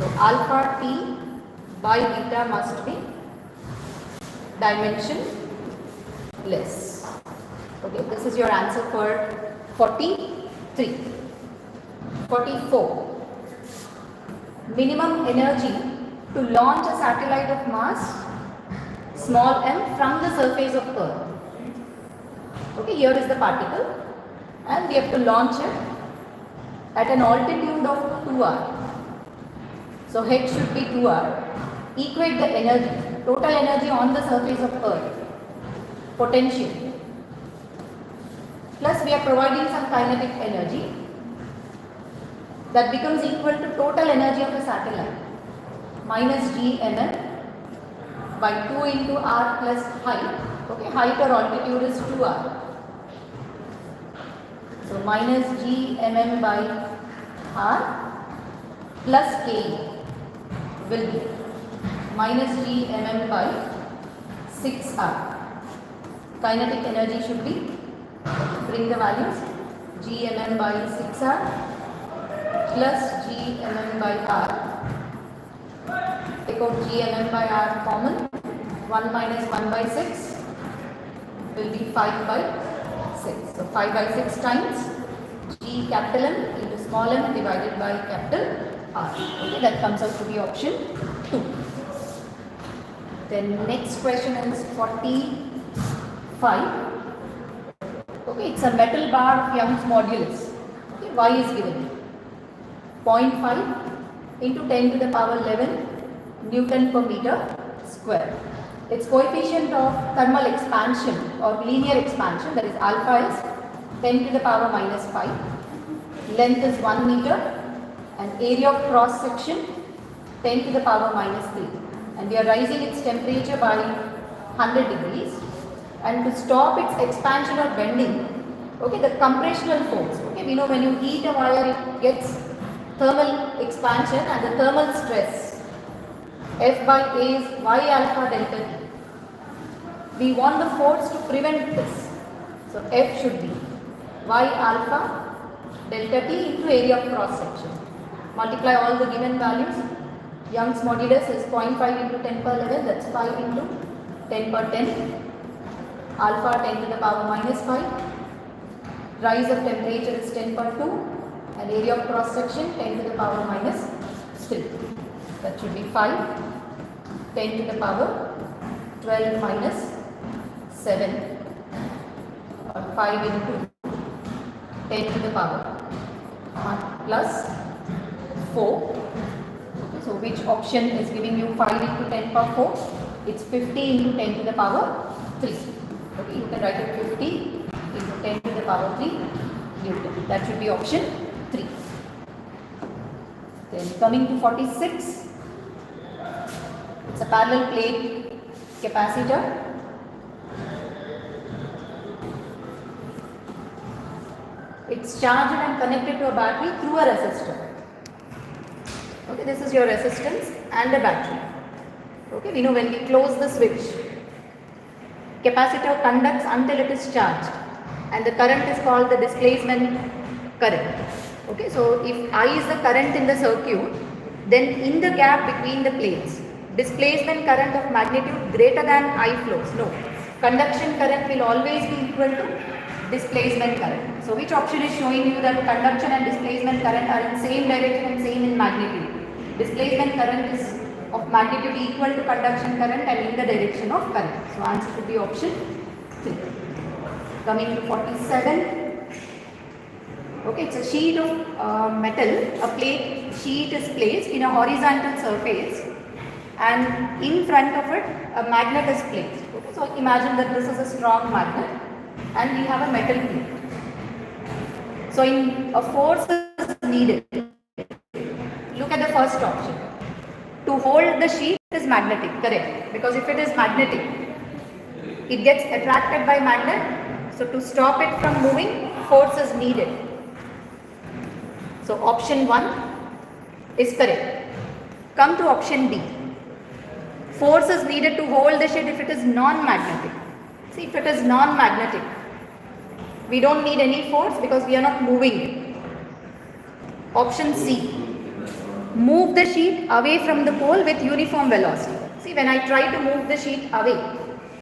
So alpha t by beta must be dimensionless. Okay, this is your answer for 43. 44. Minimum energy to launch a satellite of mass small m from the surface of Earth. Okay, here is the particle and we have to launch it at an altitude of 2r. So h should be 2r. Equate the energy, total energy on the surface of Earth, potential, plus we are providing some kinetic energy, that becomes equal to total energy of a satellite minus gmn by 2 into r plus height. Okay, height or altitude is 2r. So minus gmn by r plus k will be minus gmn by 6r. Kinetic energy should be, bring the values, gmn by 6r plus gmn by r. Take out gmn by r common. 1 minus 1 by 6 will be 5 by 6. So 5 by 6 times g capital M into small m divided by capital R. Okay, that comes out to be option 2. Then next question is 45. Okay, it's a metal bar of Young's modulus. Okay, y is given 0.5 into 10 to the power 11 Newton per meter square. Its coefficient of thermal expansion or linear expansion, that is alpha, is 10 to the power minus 5. Length is 1 meter and area of cross section 10 to the power minus 3. And we are raising its temperature by 100 degrees. And to stop its expansion or bending, okay, the compressional force, okay, we know when you heat a wire it gets thermal expansion and the thermal stress F by A is Y alpha delta T. We want the force to prevent this. So F should be Y alpha delta T into area of cross section. Multiply all the given values. Young's modulus is 0.5 into 10 per 11, that's 5 into 10 per 10. Alpha 10 to the power minus 5. Rise of temperature is 10 per 2. And area of cross section 10 to the power minus 3. That should be 5. 10 to the power 12 minus 7. Or 5 into 10 to the power 1 plus 4. So which option is giving you 5 into 10 power 4? It's 50 into 10 to the power 3. Okay, you can write it 50 into 10 to the power 3 Newton. That should be option 3. Then coming to 46, it's a parallel plate capacitor. It's charged and connected to a battery through a resistor. Okay, this is your resistance and a battery. Okay, we know when we close the switch, capacitor conducts until it is charged and the current is called the displacement current. Okay, so if I is the current in the circuit, then in the gap between the plates, displacement current of magnitude greater than I flows. No, conduction current will always be equal to displacement current. So which option is showing you that conduction and displacement current are in same direction and same in magnitude? Displacement current is of magnitude equal to conduction current and in the direction of current. So answer could be option 3. Coming to 47. Okay, it's a sheet of metal, a plate sheet is placed in a horizontal surface and in front of it a magnet is placed. Okay, so imagine that this is a strong magnet and we have a metal plate. So in a force is needed. Look at the first option. To hold the sheet is magnetic, correct? Because if it is magnetic, it gets attracted by magnet. So to stop it from moving, force is needed. So option 1 is correct. Come to option B. Force is needed to hold the sheet if it is non-magnetic. See, if it is non-magnetic, we don't need any force because we are not moving it. Option C. move the sheet away from the pole with uniform velocity. See, when I try to move the sheet away,